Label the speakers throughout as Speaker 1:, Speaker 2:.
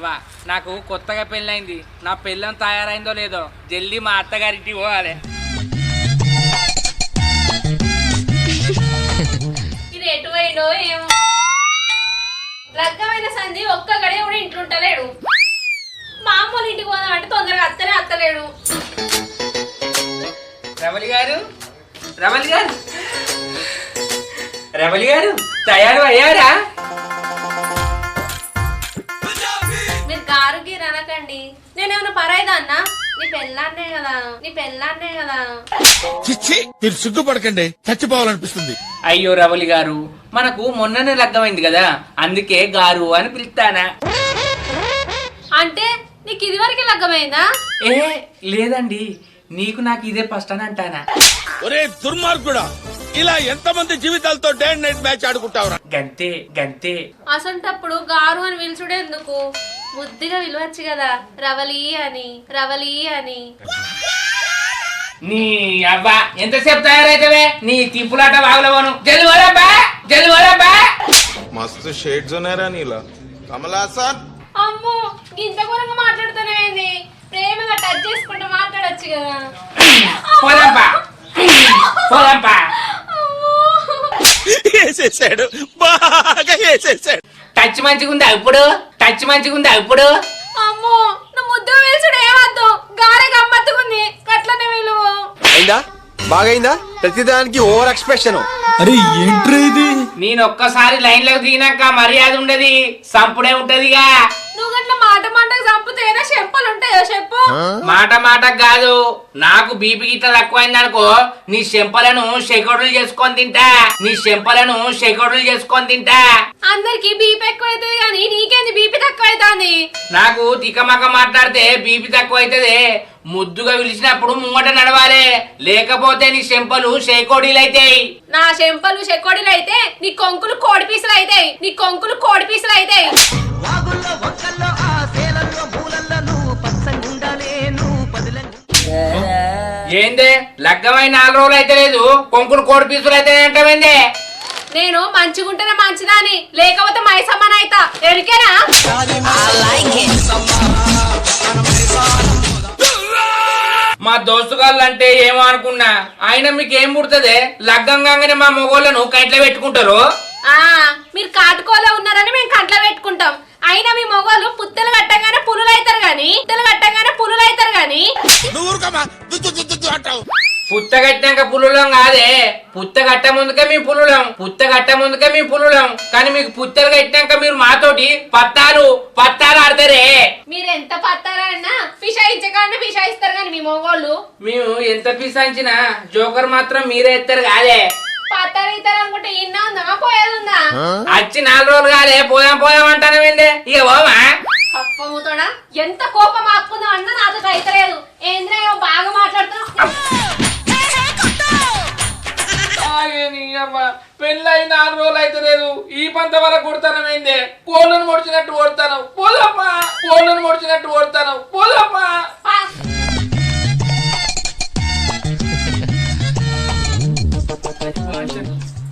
Speaker 1: అవ్వ నాకు కొత్తగా పెళ్ళైంది. నా పెళ్ళం తయారైందో లేదో జల్దీ మా అత్తగారింటికి పోవాలి.
Speaker 2: ఇది ఎటువైందో ఏమో. లగ్గమైన సంధి ఒక్క గడే కూడా ఇంట్లుంటలేడు. మా అమ్మోళ్ళ ఇంటికి పోదామంటే తొందరగా అత్తలేడు.
Speaker 1: రవలి గారు రవలి గారు రవలి గారు తయారు అయ్యారా?
Speaker 2: మీరు గారు గీరు అనకండి. నేనేమన్నా పరాయిదాన్నా? నీ పెళ్ళాన్నే కదా.
Speaker 3: చిచ్చి మీరు సిగ్గుపడకండి, చచ్చిపోవాలనిపిస్తుంది.
Speaker 1: అయ్యో రవలి గారు, మనకు మొన్ననే లగ్గమైంది కదా, అందుకే గారు అని పిలుస్తానా.
Speaker 2: అంటే నీకు ఇది వరకు లగ్గమైందా?
Speaker 1: ఏ లేదండి, నీకు నాకు ఇదే ఫస్ట్ అని అంటానా.
Speaker 3: ఒరే దుర్మార్గుడా, ఇలా ఎంతమంది జీవితాలతో డే అండ్ నైట్ మ్యాచ్ ఆడుకుంటావురా?
Speaker 1: గంతే
Speaker 2: అసంటప్పుడు గారు అని పిలుచుడే ఎందుకు? బుద్ధిగా విలువచ్చు కదా రవలి అని.
Speaker 1: నీ అబ్బా ఎంతసేపు తయారైతవే? నీ తిప్పులాట వాగులవను. జల్వరబ్బా.
Speaker 4: मस्त शेड्स ఉన్నారా నీలా కమలా సార్.
Speaker 2: అమ్మో ఇంత ఘోరంగా మాట్లాడుతానేంది? ప్రేమగా టచ్ చేసుకుంటూ మాట్లాడొచ్చు కదా.
Speaker 1: పోదాంపా.
Speaker 3: వేసేసాడు, బాగా వేసేసాడు.
Speaker 1: టచ్ మంచిగుందా ఇప్పుడు?
Speaker 2: అమ్మో నా ముద్దుగా పిలుచుడు ఏమద్దు. గారే గమ్మత్తుకుంది గట్లనే విలువ.
Speaker 5: అయిందా? బాగైందా? ప్రతిదానికి ఓవర్ ఎక్స్ప్రెషన్.
Speaker 6: అరే ఏంట్రా ఇది?
Speaker 1: నేను ఒక్కసారి లైన్ లోకి దిగినాక మర్యాద ఉండదు, సంపుడే ఉంటదిగా.
Speaker 2: నువ్వు గట్ల మాటకు చంపుతేనా చెంపలు ఉంటాయో చెప్పు.
Speaker 1: మాటకు కాదు, నాకు బీపీ గిట్ల తక్కువైంది అనుకో, నీ చెంపలను షెకోడులు చేసుకొని తింటా.
Speaker 2: అందరికి బీపీ ఎక్కువ అవుతుంది కానీ నీకేంది బీపీ తక్కువ అవుతుంది?
Speaker 1: నాకు తికమక మాట్లాడితే బీపీ తక్కువ అవుతుంది. ముద్దుగా పిలిచినప్పుడు ముంగట నడవాలి, లేకపోతే నీ చెంపలు షేకోడీలు అవుతాయి.
Speaker 2: నా చెంపలు చెకోడీలు అయితే నీ కొంకులు కోడి పీసులు అవుతాయి.
Speaker 1: ఏందే లగ్గమైన 4 రోజులు అయితే లేదు, కొంకులు కోడి పీసులు అయితే అంటావేందే?
Speaker 2: నేను మంచిగుంటేనే మంచిదాని, లేకపోతే మైసమ్మని అయితా. ఎరికేనా?
Speaker 1: మా దోస్తుగాళ్ళు అంటే ఏమో అనుకున్నా, ఆయన మీకేం పుడుతుంది? లగ్గం కాగానే మా మొగోళ్ళను కైట్లో పెట్టుకుంటారు.
Speaker 2: మీరు కాటుకోలే ఉన్నారని మేము కంట్లో పెట్టుకుంటాం. అయినా మీ మొగోళ్ళు పుత్తలు కట్టంగానే పులులు అవుతారు గాని
Speaker 3: నువ్వు ఊరుకోమా, దుద్దు దుద్దు దుద్దు అంటావు.
Speaker 1: పుత్త కట్టినాక పులులం కాదే, పుత్త కట్ట ముందుకే మీ పులులం. కానీ మీకు పుత్తలు కట్టినాక మీరు మాతోటి పత్తాలు ఆడతారే.
Speaker 2: మీరు ఎంత పత్తారన్నా ఫిషాయించగానే ఫిషాయిస్తారు కానీ మీ మొగోళ్ళు.
Speaker 1: మేము ఎంత పిసాంచినా జోకర్ మాత్రం మీరే ఎత్తారు కాదే.
Speaker 2: పత్తారు ఇస్తారు అనుకుంటే ఇన్నా ఉందా పోయేదుందా?
Speaker 1: వచ్చి 4 రోజులు కాదే, పోదాం అంటానవేందే? ఇక పోవా?
Speaker 2: కప్పముతోడా ఎంత కోపం ఆపుకుందాం అన్నా నాతో అయితలేదు. ఏంద్రా బాగా మాట్లాడుతున్నావు.
Speaker 1: పెళ్ళై 4 రోజులు అయితే లేదు, ఈ పంత వరకు కొడతానమైందే. కోళ్ళను పొడిచినట్టు కొడతాను, పోదమ్మా.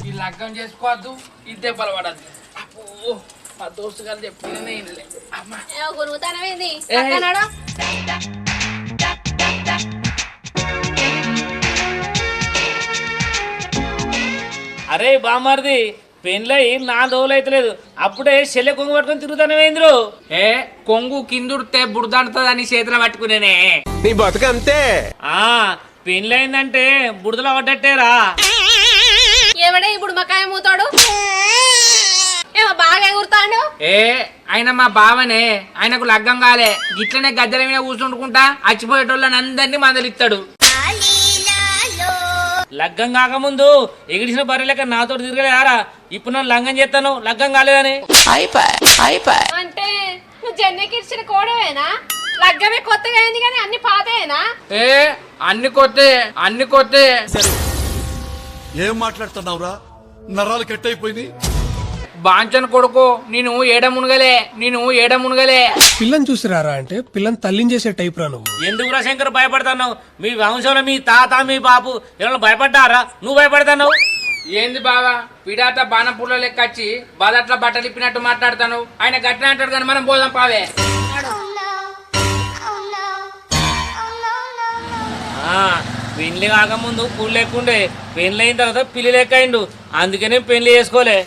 Speaker 1: ఈ లగ్గం చేసుకోవద్దు, ఈ దెబ్బలు పడద్దు. అబ్బో మా దోస్తు గారు చెప్తేనే అమ్మా
Speaker 2: గురుగుతానమేంది?
Speaker 7: అరే బామ్మర్ది, పెళ్ళై 4 రోజులు అయితే లేదు, అప్పుడే చెల్లె కొంగు పట్టుకొని తిరుగుతానేంద్రు.
Speaker 1: కొంగు కిందుడితే బుడదంటదని చేతిలో పట్టుకునేనే.
Speaker 5: నీ బతుక అంతే.
Speaker 7: పెళ్ళయిందంటే బుడదలో పడ్డట్టేరా.
Speaker 2: ఎవడే ఇప్పుడు మకాయ మూతాడు? ఏమో బాగా ఎగురుతాడు.
Speaker 1: ఆయన మా బావనే, ఆయనకు లగ్గం కాలే, గిట్లనే గద్దెల మీద కూర్చుంటుకుంటా అచ్చిపోయేటోళ్ళని అందరినీ మందలిస్తాడు.
Speaker 7: లగ్గం కాకముందు ఎగిడిసిన బర్రె లెక్క నాతో తిరగలేరా? ఇప్పుడు నన్ను లంగం చేస్తాను, లగ్గం కాలేదని.
Speaker 2: అంటే నువ్వు జన్నకి ఇచ్చిన కోడవేనా? లగ్గమే కొత్తగా అయింది కానీ అన్ని పాతేనా?
Speaker 1: అన్ని కొత్తే.
Speaker 6: ఏం మాట్లాడుతున్నావురా? నరాలు కట్ అయిపోయింది.
Speaker 1: బాంచన్ కొడుకు, నేను ఏడ మునగలే.
Speaker 8: పిల్లని చూసిరారా అంటే పిల్లని తల్లిని చేసే టైప్ రా నువ్వు.
Speaker 7: ఎందుకురా శంకర్ భయపడతావు? మీ వంశంలో మీ తాత మీ బాపు ఎవరైనా భయపడ్డారా? నువ్వు భయపడతావు.
Speaker 1: ఏంది బావా పిడాత బాణపుల్ల లెక్క వచ్చి బాదట్ల బట్టలు ఇప్పినట్టు మాట్లాడతాను? ఆయన గట్టిన అంటాడు కానీ మనం పోదాం పావే.
Speaker 7: పెళ్లి కాకముందు పూలు లేకుండే, పెళ్లి అయిన తర్వాత పిల్లి లెక్క అయిండు. అందుకనే పెళ్లి చేసుకోలే.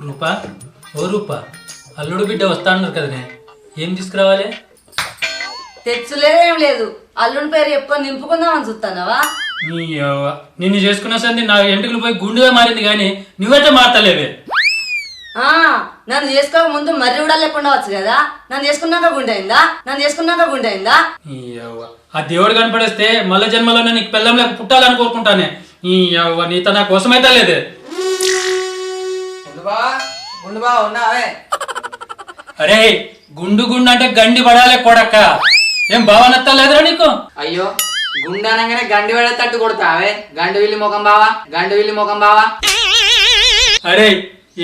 Speaker 9: రూపా, ఓ రూపా, అల్లుడు బిడ్డ వస్తా అన్నారు కదనే, ఏం తీసుకురావాలి?
Speaker 10: తెచ్చులేదేం లేదు, అల్లుని పేరు చెప్పుకొని నింపుకుందామని చూస్తానవా?
Speaker 9: నీ యవ్వ, నిన్ను చేసుకున్న సంది నా ఎంటుకలు పోయి గుండుగా మారింది కానీ నువ్వైతే మారతలేవే.
Speaker 10: నన్ను చేసుకోక ముందు మర్రి కూడా లేకుండా వచ్చు కదా, నన్ను చేసుకున్నాక గుండె అయిందా?
Speaker 9: ఈ యవ్వ, ఆ దేవుడు కనపడేస్తే మళ్ళా జన్మలోనే నీకు పిల్లం లేక పుట్టాలని కోరుకుంటానే. ఈ యవ్వ, నీతో నా కోసమైతే లేదు. అరే గుండు గుండు అంటే గండి పడాలే కొడక్క, ఏం భావనత్తా లేదురా నీకు?
Speaker 1: అయ్యో గుండానంగానే గండి పడే తట్టు కొడతావే, గండు విల్లి ముఖం బావా.
Speaker 9: అరే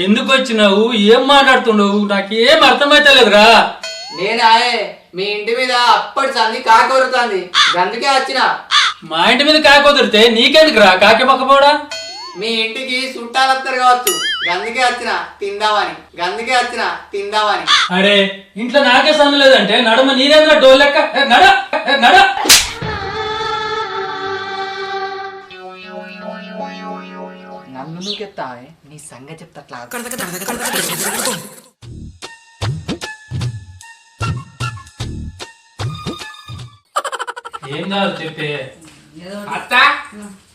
Speaker 9: ఎందుకు వచ్చినావు, ఏం మాట్లాడుతున్నావు, నాకేం అర్థమైతే లేదురా.
Speaker 1: నేనాయే మీ ఇంటి మీద అప్పటి సంది కాకొరుతుంది, గందుకే వచ్చిన.
Speaker 9: మా ఇంటి మీద కాకి కుదిరితే నీకెందుకురా కాకి పక్కపోవడా?
Speaker 1: మీ ఇంటికి చుట్టాలు వస్తారు కావచ్చు, గందుకే వచ్చిన తిందామని.
Speaker 9: అరే ఇంట్లో నాకే సన్న లేదంటే నడుమ నీరేంద్ర డోల్ లెక్క నడ నడ.
Speaker 1: నన్ను నువ్వుకెత్తావే, నీ సంగతి చెప్తా.
Speaker 9: ఏం కాదు చెప్పే.
Speaker 1: అత్త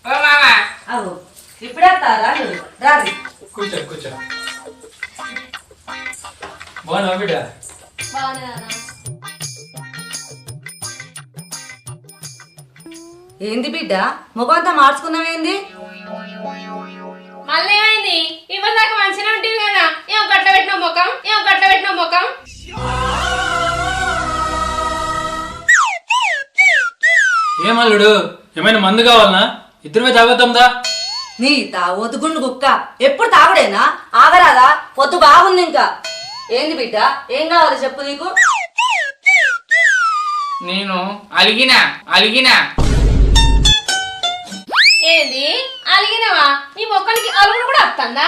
Speaker 1: ఓ మామ,
Speaker 10: ఇప్పుడే రాదు.
Speaker 9: కూర్చో కూర్చో. బాగున్నా బిడ్డ?
Speaker 10: ఏంది బిడ్డ ముఖం అంతా మార్చుకున్నావేంది?
Speaker 2: మళ్ళీ ఏమైంది? ఇవ్వదాకా మంచిగా ఉంటుంది కదా, ఏమో గట్ట పెట్టిన ముఖం.
Speaker 9: ఏమల్లుడు, ఏమైనా మందు కావాలనా? ఇద్దరు తాగుతాందా?
Speaker 10: నీ తాగొద్దు గుండు కుక్క, ఎప్పుడు తాగుడేనా? ఆగరాదా? పొద్దు బాగుంది ఇంకా. ఏంది బిడ్డ, ఏం కావాలి చెప్పు నీకు?
Speaker 1: నేను అలిగినా
Speaker 2: ఏంది అలిగినవా? నీ మొక్కనికి అలుగుడు కూడా వస్తుందా?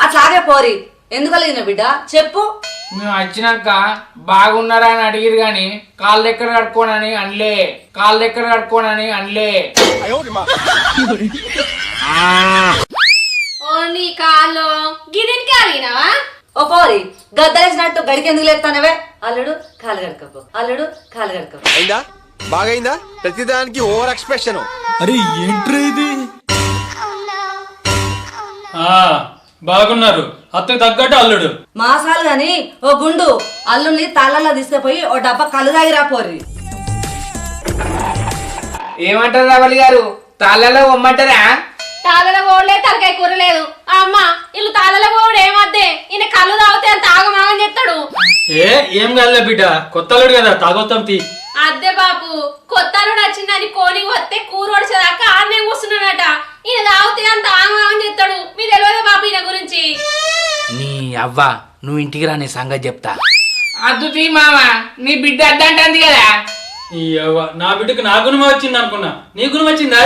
Speaker 10: అట్లాగే పోరి. ఎందుకు అలిగిన బిడ్డ చెప్పు.
Speaker 1: మేము వచ్చినాక బాగున్నారా అని అడిగిరు గాని కాళ్ళ దగ్గర కడుక్కోనని అనలే.
Speaker 2: ఓన్లీ కాళ్ళు గిదెనికి అలిగినవా?
Speaker 10: ఓ పోరి, గద్దలేసినట్టు గడికెందుకు లేస్తానవే? అల్లుడు కాలు గడకపో.
Speaker 5: అయిందా? బాగైందా? ప్రతిదానికి ఓవర్ ఎక్స్ప్రెషన్.
Speaker 6: అరే ఏంట్రా ఇది?
Speaker 9: బాగున్నారు, అత్తకు తగ్గట్టు అల్లుడు.
Speaker 10: మాసాలు గాని ఓ గుండు, అల్లుని తాళ్ళల్లో తీసుకుపోయి ఓ డబ్బా కళ్ళు తాగిరా పోరి.
Speaker 1: ఏమంటారు రావలి గారు, తాళ్ళలో ఉమ్మంటారా?
Speaker 2: తాళల పోవలే, తలకాయ కూర లేదు. అమ్మ ఇల్లు తాళల పోవుడు ఏమద్దే, ఈయన కళ్ళు తాగితే అంత ఆగమాగని చెప్తాడు.
Speaker 9: ఏం కాదులే బిడ్డ, కొత్త అల్లుడు కదా, తాగొత్తాం తీ.
Speaker 2: అద్దే బాపు, కొత్త అల్లుడు వచ్చిందని కోని వస్తే కూర వడిచేదాకా ఆడనే కూర్చున్నాడట. ఈయన తాగితే అంత ఆగమాగని చెప్తాడు. మీ తెలియదా బాపు ఈయన గురించి?
Speaker 1: నీ అవ్వ, నువ్వు ఇంటికి రా, నీ సంగతి చెప్తా. అద్దు తీ మామ, నీ బిడ్డ అద్దంటుంది కదా.
Speaker 9: ఈ నా బిడ్డకు నా గుణం వచ్చింది అనుకున్నా, నీ గుణం వచ్చిందా?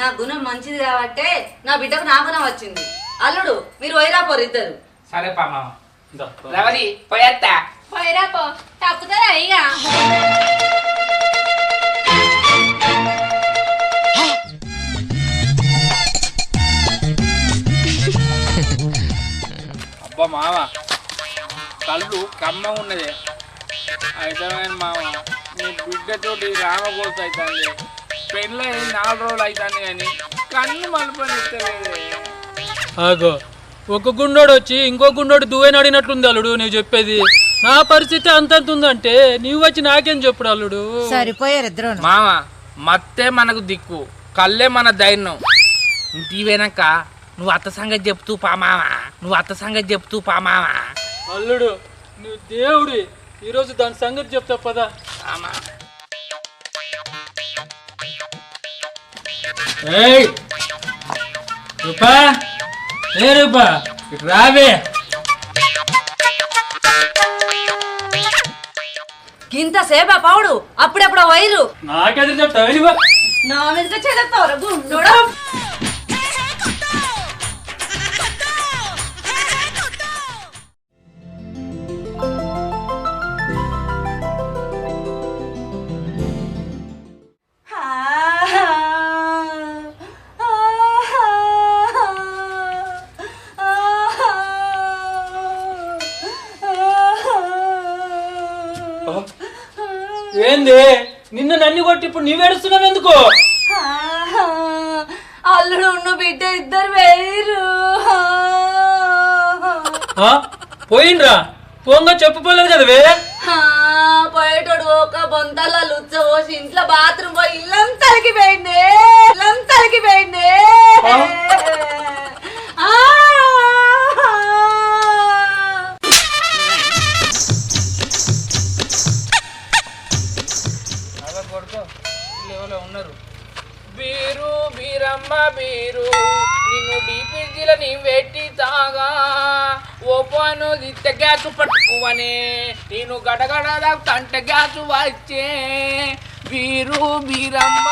Speaker 10: నా గుణం మంచిది కాబట్టే నా బిడ్డకు నా గుణం వచ్చింది. అల్లుడు మీరు వైరా పోరు ఇద్దరు.
Speaker 1: సరే పా మామ. రవలి పోయేత్తా.
Speaker 2: పోయిరా పో, తప్పుతారా ఇక?
Speaker 3: అబ్బా మామ, కళ్ళు కమ్మ ఉన్నదే. అయితే మామ, నీ బిడ్డతోటి రామకోస అవుతుంది. పెళ్ళి 4 రోజులు అవుతుంది కానీ కన్ను మలుపని ఇస్తలేదే.
Speaker 9: ఆగో, ఒక గుండోడు వచ్చి ఇంకో గుండోడు దువ్వని అడిగినట్లుంది అల్లుడు నువ్వు చెప్పేది. నా పరిస్థితి అంతంతుందంటే నీవు వచ్చి నాకేం చెప్పుడు అల్లుడు?
Speaker 10: సరిపోయారు
Speaker 1: మామ, మత్తే మనకు దిక్కు, కళ్ళే మన ధైర్యం. ఇంటివేనాక నువ్వు అత్త సంగతి చెప్తూ పా మామ.
Speaker 9: అల్లుడు నువ్వు దేవుడి, ఈరోజు దాని సంగతి చెప్తా పదా. ఏయ్ రూపా, రూపా రావే.
Speaker 10: గింత సేపా పావుడు అప్పుడెప్పుడు వైరు
Speaker 9: నాకెదురు చెప్తావు
Speaker 10: నా మీద చెడతావు గుండోడా
Speaker 9: ఏంది నిన్న నన్ను కొట్టి ఇప్పుడు నీవు ఏడుస్తున్నావు ఎందుకు?
Speaker 10: అల్లుడు ఉన్న బిడ్డ ఇద్దరు వేరు
Speaker 9: పోయిండ్రా పోంగ చెప్పుకోలేదు కదవే.
Speaker 10: పోయేటోడు ఒక బొంతల లుచ్చ పోసి ఇంట్లో బాత్రూమ్ పోయి ఇల్లంతలికి పోయింది
Speaker 3: ఉన్నారు బీరు బీరమ్మ బీరు నిన్ను డీపీజీల నీ వెట్టి తాగా ఓపాను దిత్త గ్యాసు పట్టుకువనే నేను గడగడ తంట గ్యాసు వచ్చే బీరు బీరమ్మ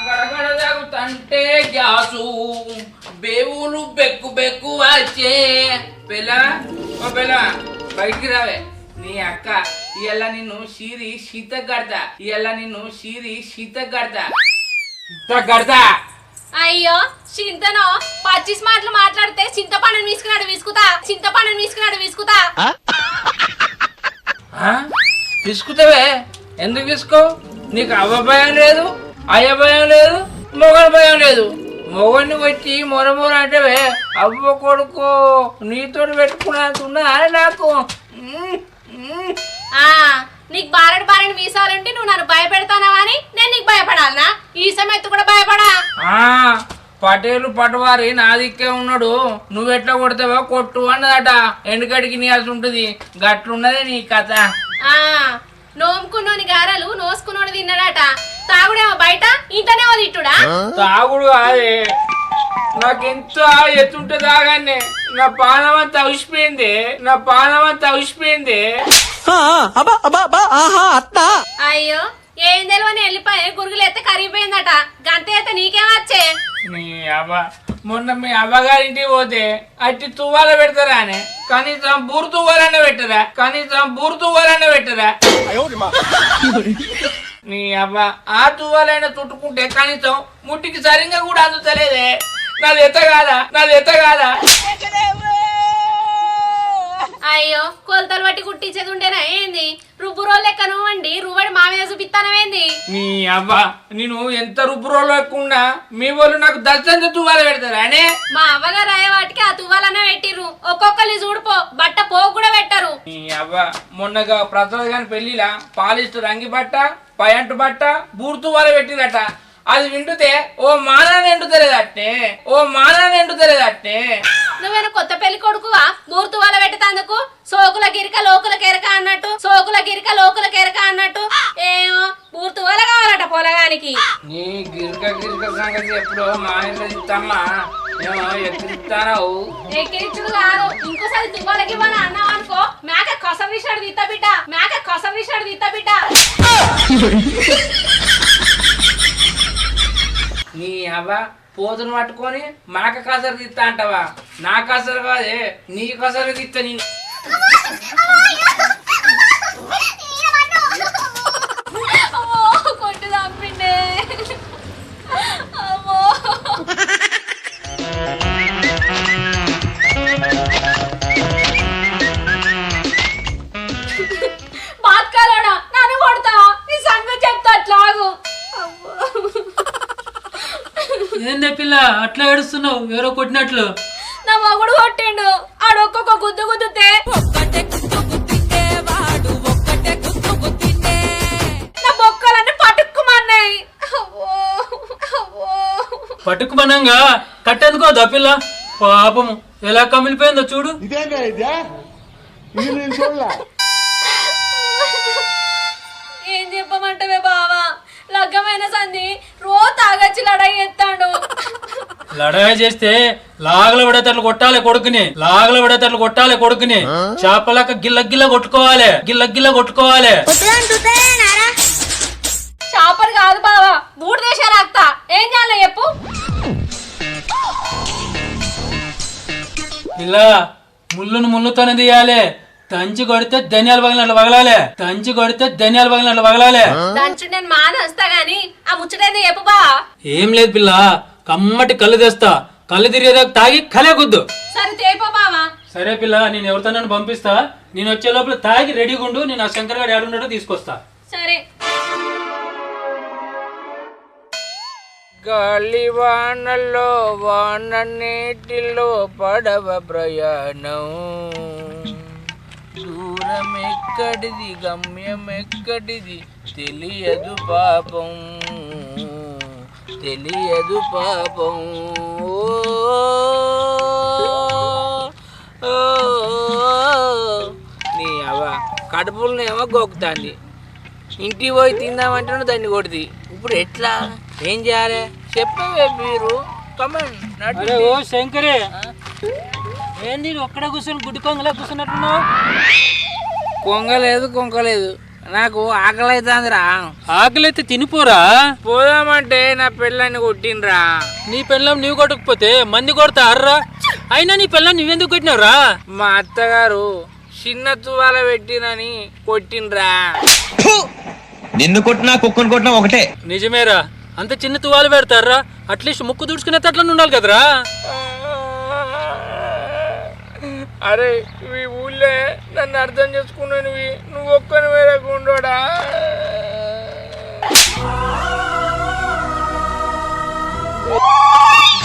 Speaker 3: గడగడ తంటే గ్యాసు బేవులు బెక్కు బెక్కు వచ్చే పిల్ల ఓ పిల్ల బయటికి రావే నీ అక్క ఇవాళ నిన్ను షీరి శీత గడతా గడతా
Speaker 2: అయ్యో చింతనో పచ్చిస్ మాటలు మాట్లాడితే చింతపండుని తీసుకున్నాడు విసుకుతా
Speaker 3: విసుకుతావే ఎందుకు విసుకో నీకు అవ్వ భయం లేదు అయ్య భయం లేదు మొగని భయం లేదు మొగని వచ్చి మొరమొర అంటేవే అవ్వ కొడుకు నీతో పెట్టుకున్నా అని నాకు
Speaker 2: నీకు బారెడు మీసాలంటే నువ్వు నన్ను భయపెడతానావా అని నేను నీకు భయపడాలనా ఈ సమయత్తు కూడా భయపడా
Speaker 3: పటేలు పటవారి నా దిక్కే ఉన్నాడు నువ్వెట్లా కొడతావో కొట్టు అన్నదట ఎండుకడికి నీయాల్సి ఉంటుంది గట్లున్నదే నీ కథ
Speaker 2: నోముకున్నోని గారాలు నోసుకున్నోని తిన్నాడట తాగుడేమో బయట ఇంటనేమో తిట్టుడా
Speaker 3: తాగుడు అదే నాకెంత ఎత్తుంటే తాగానే నా పానమంతా ఉసిపోయింది
Speaker 2: అయ్యో ఏం తెలియని వెళ్ళిపోయి గురుగులు ఎత్తే కరిగిపోయిందట గంట అయితే నీకేమచ్చే
Speaker 3: మీ అవ్వ మొన్న మీ అవ్వగారింటికి పోతే అట్టి తువ్వాల పెడతారా అని కనీసం బూరు తువ్వాలనే పెట్టరా నీ అవ్వ ఆ తువ్వాలైనా చుట్టుకుంటే కనీసం ముట్టికి సరిగ్గా కూడా అందుతలేదే నాది ఎత్త కాదా
Speaker 2: అయ్యో కొలతలు బట్టి కుట్టించేది ఉంటేనా ఏంది రుబ్బు రోల్ లెక్క నువ్వండి రువ్వడి మా మీద చూపిస్తానవేంది
Speaker 3: నీ అవ్వ నేను ఎంత రుబ్బురోలు ఎక్కున్నా మీ వాళ్ళు నాకు దర్శనం తువ్వాల పెడతారా అనే
Speaker 2: మా అవ్వగారు అయ్యే వాటికి ఆ తువ్వాలనే పెట్టిర్రు ఒక్కొక్కరిని చూడిపో బట్ట పోగు కూడా పెట్టరు
Speaker 3: నీ అవ్వ మొన్నగా ప్రసాద్ గాని పెళ్లిలా పాలిస్టర్ అంగి బట్ట పయంటు బట్ట బూరు తువ్వాల పెట్టిరట అది వింటుతే ఓ మానాన్ని ఎండుతలేదట్టే
Speaker 2: నువ్వేనా కొత్త పెళ్లి కొడుకువా బూర్తు వాళ్ళ పెట్టేందుకు సోకుల గిరిక లోకుల కెరక అన్నట్టు ఏమో బూర్తు వాళ్ళ కావాలట పొలగానికి
Speaker 3: నీ గిరిక సంగతి ఎప్పుడు మా ఇంట్లో ఇస్తామ్మా ఏమో ఎక్కిరిస్తావు
Speaker 2: ఎక్కిరిచుడు కాదు ఇంకోసారి తువ్వాలకి ఇవ్వని అన్నావు అనుకో మేక కొస విషాడు దిత్త బిడ్డ
Speaker 3: నీ అవ్వ పోతును పట్టుకొని మాక కసరు తిత్తా అంటావా నా కసరు కాదే నీ కసరు తిత్తా నేను
Speaker 2: కొట్టు చంపిండే అమ్మో బాత్కాలోడా నన్ను కొడతావా ఈ సంగతి చెప్తా అట్లాగు
Speaker 9: ఏందే పిల్ల అట్లా ఏడుస్తున్నావు ఎవరో కొట్టినట్లు?
Speaker 2: నా మగుడు కొట్టిండు ఆడు ఒక్కొక్క గుద్దు గుద్దుతే నా బొక్కలన్నీ పట్టుకుమన్నాయి
Speaker 9: పట్టుకుమనంగా కట్టెందుకోదా పిల్ల పాపము ఎలా కమిలిపోయిందో చూడు.
Speaker 2: ఏం చెప్పమంటవే బావా లగ్గమైన సంధి రోజు తాగచ్చి లడాయి ఎత్తాడు.
Speaker 9: లడాయి చేస్తే లాగల పడేటట్లు కొట్టాలి కొడుకుని, లాగల పడేటట్లు కొట్టాలి కొడుకుని. చేపలక గిల్ల గిల్ల కొట్టుకోవాలి, గిల్ల గిల్ల కొట్టుకోవాలి.
Speaker 2: చాపర్ కాదు బావా, బూడి దేశా రాక్తా. ఏం చేయాలి చెప్పు?
Speaker 9: ఇలా ముళ్ళును ముళ్ళుతోనే తీయాలి. తంచి కొడితే ధనియాలు పగిలినట్లు పగలాలి, తంచి కొడితే ధనియాలు పగిలినట్లు పగలాలి.
Speaker 2: దంచు నేను మానేస్తా గాని ఆ ముచ్చటైంది చెప్పు బావా.
Speaker 9: ఏం లేదు పిల్ల, కమ్మటి కళ్ళు తెస్తా. కళ్ళు తిరిగేదాకా తాగి కలే కుద్దు.
Speaker 2: సరే తేపో బావా.
Speaker 9: సరే పిల్ల, నేను ఎవరితో నన్ను పంపిస్తా. నేను వచ్చే లోపల తాగి రెడీగా ఉండు. నేను ఆ శంకర్ గారు ఏడున్నాడో తీసుకొస్తా.
Speaker 2: సరే.
Speaker 3: గాలివానల్లో వాన నీటిలో పడవ ప్రయాణం, దూరం ఎక్కడిది గమ్యం ఎక్కడిది తెలియదు పాపం, తెలియదు పాపం. నీ అవ కడుపులనేమో గోకుతాంది, ఇంటికి పోయి తిందామంటే దాన్ని కొడుతుంది. ఇప్పుడు ఎట్లా ఏం చేయాలి చెప్పవే మీరు?
Speaker 9: అరే ఓ శంకరే, ఏంది ఒక్కడే కూర్చొని గుడ్డి కొంగలా కూర్చున్నట్టున్నావు?
Speaker 3: కొంగలేదు కొంగలేదు, నాకు ఆకలి అవుతుందిరా.
Speaker 9: ఆకలి అయితే తినిపోరా.
Speaker 3: పోదామంటే నా పిల్లని కొట్టినరా.
Speaker 9: నీ పెళ్ళం నీవు కొట్టకపోతే మంది కొడతా అర్రా. అయినా నీ పెళ్ళం నువ్వెందుకు కొట్టినావురా?
Speaker 3: మా అత్తగారు చిన్న తువాల పెట్టినని కొట్టినరా.
Speaker 5: నిన్ను కొట్టినా కుక్కను కొట్టినా ఒకటే.
Speaker 9: నిజమేరా, అంత చిన్న తువాలు పెడతారా? అట్లీస్ట్ ముక్కు దుడుచుకునే అట్లా ఉండాలి కదరా.
Speaker 3: అరే ఈ ఊళ్ళే నన్ను అర్థం చేసుకున్నాను, నువ్వు ఒక్కని వేరే గుండోడా.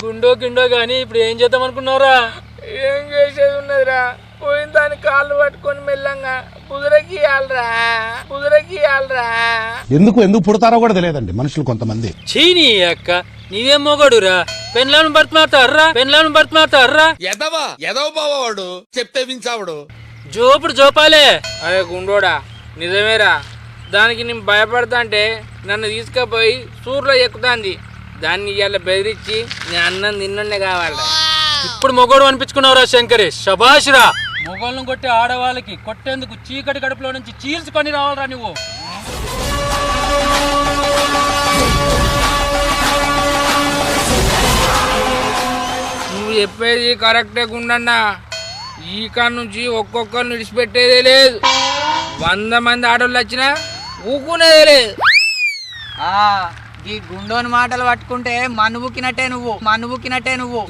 Speaker 9: గుండో గిండో గాని ఇప్పుడు ఏం చేద్దాం అనుకున్నావురా?
Speaker 3: ఏం చేసేది ఉన్నదిరా, పోయిన దాని కాళ్ళు పట్టుకొని మెల్లంగా కుదురకి
Speaker 6: ఎందుకు పుడతారో కూడా తెలియదండి మనుషులు కొంతమంది.
Speaker 9: చీనీ అక్క, నీవేం మొగడురా? పెన్లాను బర్తమాడతారా, పెన్లాను బర్తమాడతారా?
Speaker 5: ఎదవా ఎదవ బావాడు చెప్తే వించావుడు.
Speaker 9: జోపుడు జోపాలే.
Speaker 3: అరే గుండోడా, నిజమేరా, దానికి నేను భయపడతా అంటే నన్ను తీసుకుపోయి సూర్లో ఎక్కుతాంది. దాన్ని ఇవాళ బెదిరించి నేను అన్నం తిన్నండే కావాలి.
Speaker 9: ఇప్పుడు మొగోడు అనిపించుకున్నావురా శంకరే, శబాష్రా. మొగోళ్ళను కొట్టే ఆడవాళ్ళకి కొట్టేందుకు చీకటి గడుపులో నుంచి చీల్చుకొని రావాలరా నువ్వు.
Speaker 3: నువ్వు చెప్పేది కరెక్టే గుండన్నా. ఈ కాడ నుంచి ఒక్కొక్కరిని విడిచిపెట్టేదే లేదు. 100 మంది ఆడోళ్ళు వచ్చినా ఊకునేదే లేదు.
Speaker 10: ఈ గుండోని మాటలు పట్టుకుంటే మన్నుబుక్కినట్టే నువ్వు.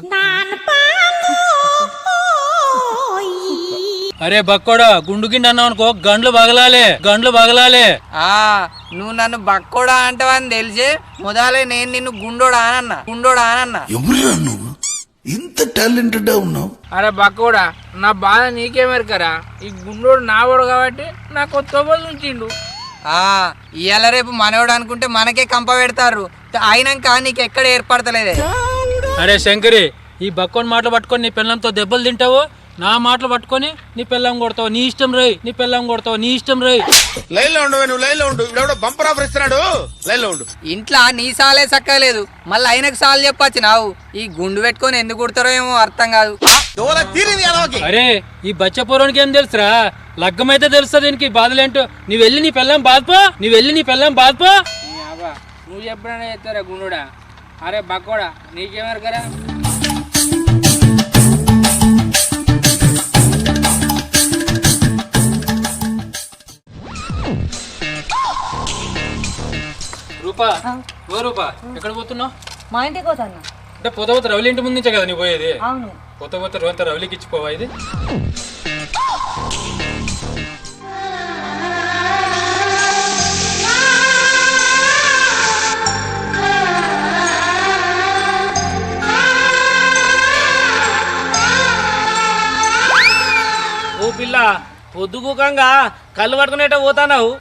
Speaker 9: అరే బక్కోడా, గుండు గిండి అన్నావు అనుకో గండ్లు బగలాలే.
Speaker 10: నువ్వు నన్ను బక్కోడా అంటావని తెలిసి మొదలే నేను నిన్ను గుండోడా అనన్నా.
Speaker 6: ఎవరురా నువ్వు ఇంత టాలెంటెడ్ ఉన్నావు?
Speaker 3: అరే బక్కోడా, నా బాధ నీకేమెరకరా? ఈ గుండోడు నావాడు కాబట్టి నాకు తొవ్వలు ఉంచిండు.
Speaker 10: ఇవాళ రేపు మనోడు అనుకుంటే మనకే కంప పెడతారు, అయినాక నీకు ఎక్కడ ఏర్పడతలేదే.
Speaker 9: అరే శంకరి, ఈ బక్కోని మాటలు పట్టుకొని నీ పిల్లంతో దెబ్బలు తింటావు, నా మాటలు పట్టుకొని నీ పిల్లం కొడతావు. నీ ఇష్టం రై.
Speaker 5: లైన్ లో ఉండు, నువ్వు లైన్ లో ఉండు. ఇప్పుడు బంపర్ ఆఫర్ ఇస్తున్నాడు, లైన్ లో ఉండు.
Speaker 10: ఇంట్లో నీ సాలే చక్కలేదు, మళ్ళీ ఆయనకు సాలు చెప్పచ్చినావు. ఈ గుండు పెట్టుకొని ఎందుకు కుడతారో ఏమో అర్థం కాదు.
Speaker 9: అరే ఈ బచ్చపోరానికి ఏం తెలుసురా? లగ్గమైతే తెలుస్తుంది దీనికి బాధలేంటో. నువ్వు వెళ్ళి నీ పిల్లం బాధపో.
Speaker 3: నువ్వు ఎప్పుడైనా చెప్తారా గుండుడా? అరే బక్కోడా, నీకేమెరకరా?
Speaker 9: రూపా ఎక్కడ పోతున్నావు?
Speaker 10: మా ఇంటికి పోతాను.
Speaker 9: అంటే పోత రవలి ఇంటి ముందు నుంచే కదా నీ పోయేది?
Speaker 10: అవును.
Speaker 9: పోత రోజంతా రవలికి ఇచ్చిపోవా ఇది?
Speaker 7: ఓ పిల్ల, పొద్దుగుకంగా కళ్ళు పట్టుకునేట పోతానావు?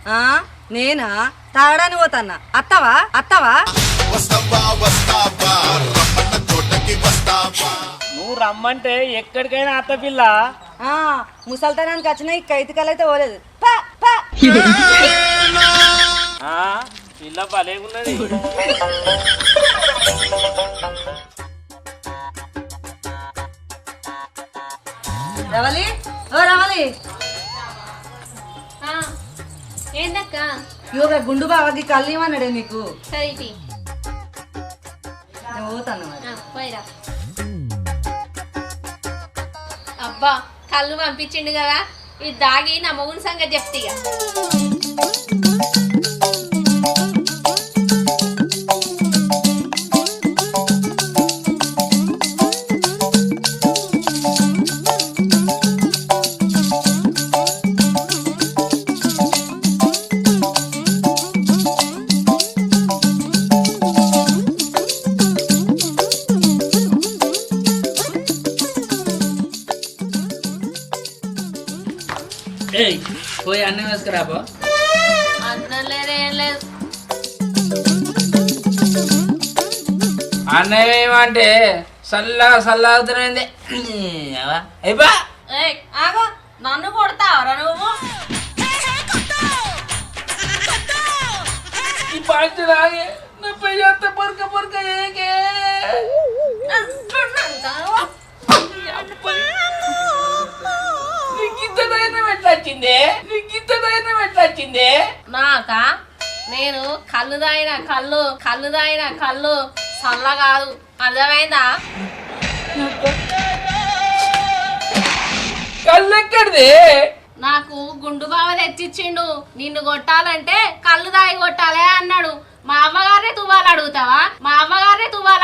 Speaker 10: నేనా తాగడానికి పోతాన్నా. అత్తవా
Speaker 7: నువ్వు రమ్మంటే ఎక్కడికైనా అత్త పిల్ల.
Speaker 10: ముసల్తనానికి వచ్చిన ఈ కైతికలైతే పోలేదు.
Speaker 7: పిల్ల భలేగున్నది.
Speaker 10: రవలి ఓ రవలి
Speaker 2: ఆ, ఏందక్క
Speaker 10: ఇవ్వ గుండు బావకి కళ్ళు ఇవ్వన్నాడే నీకు
Speaker 2: సరే ఇటీ.
Speaker 10: నేను పోతాను మరి.
Speaker 2: ఆ, పోయిరా. అబ్బా కళ్ళు పంపించిండు కదా, ఇది దాగి నా మొగుని సంగతి చెప్తీగా.
Speaker 7: ఏయ్ పోయి అన్నం వేసుకురా బా.
Speaker 2: అన్నం లేదు ఏం లేదు.
Speaker 1: అన్నయ్య ఏమంటే చల్లగా చల్లవుతున్నది అయిపో.
Speaker 2: ఏయ్ ఆగో, నన్ను కొడతావరా నువ్వు?
Speaker 3: ఈ పాంచి రాగే నా పెయ్యంత పొరక పొరక ఏకే
Speaker 1: వచ్చింది
Speaker 2: నాకా నేను కళ్ళు తాగిన కళ్ళు చల్ల కాదు, అర్థమైందా?
Speaker 1: కళ్ళు ఎక్కడిది?
Speaker 2: నాకు గుండు బావ తెచ్చిచ్చిండు. నిన్ను కొట్టాలంటే కళ్ళు తాగి కొట్టాలే అన్నాడు. మా అవ్వగారే తువ్వాలి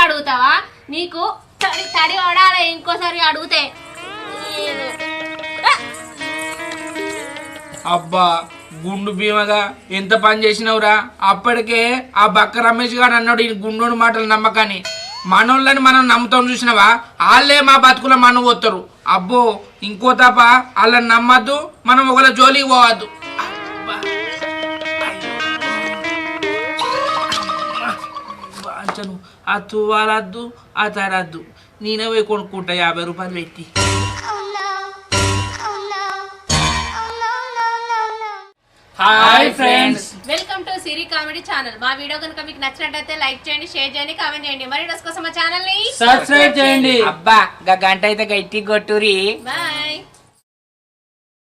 Speaker 2: అడుగుతావా? నీకు తడి తడి ఓడాలి ఇంకోసారి అడిగితే.
Speaker 3: అబ్బా గుండు భీమగా ఎంత పని చేసినవురా. అప్పటికే ఆ బక్క రమేష్ గారు అన్నాడు ఈ గుండోని మాటలు నమ్మకాని. మనోళ్ళని మనం నమ్ముతాం చూసినావా, వాళ్ళే మా బతుకుల మనం పోతారు. అబ్బో ఇంకో తప్ప వాళ్ళని నమ్మద్దు, మనం ఒకళ్ళ జోలికి పోవద్దు. ఆ తువ్వాలద్దు ఆ తరద్దు, నేనే పోయి కొనుక్కుంటా 50 రూపాయలు పెట్టి. Hi friends,
Speaker 2: welcome to Siri comedy channel. మా వీడియో కనుక మీకు నచ్చినట్లయితే లైక్ చేయండి, షేర్ చేయండి, కామెంట్ చేయండి. మరి కోసం మా ఛానల్ ని
Speaker 7: సబ్స్క్రైబ్ చేయండి.
Speaker 1: అబ్బా గంట అయితే గట్టి కొట్టురి.
Speaker 2: బాయ్.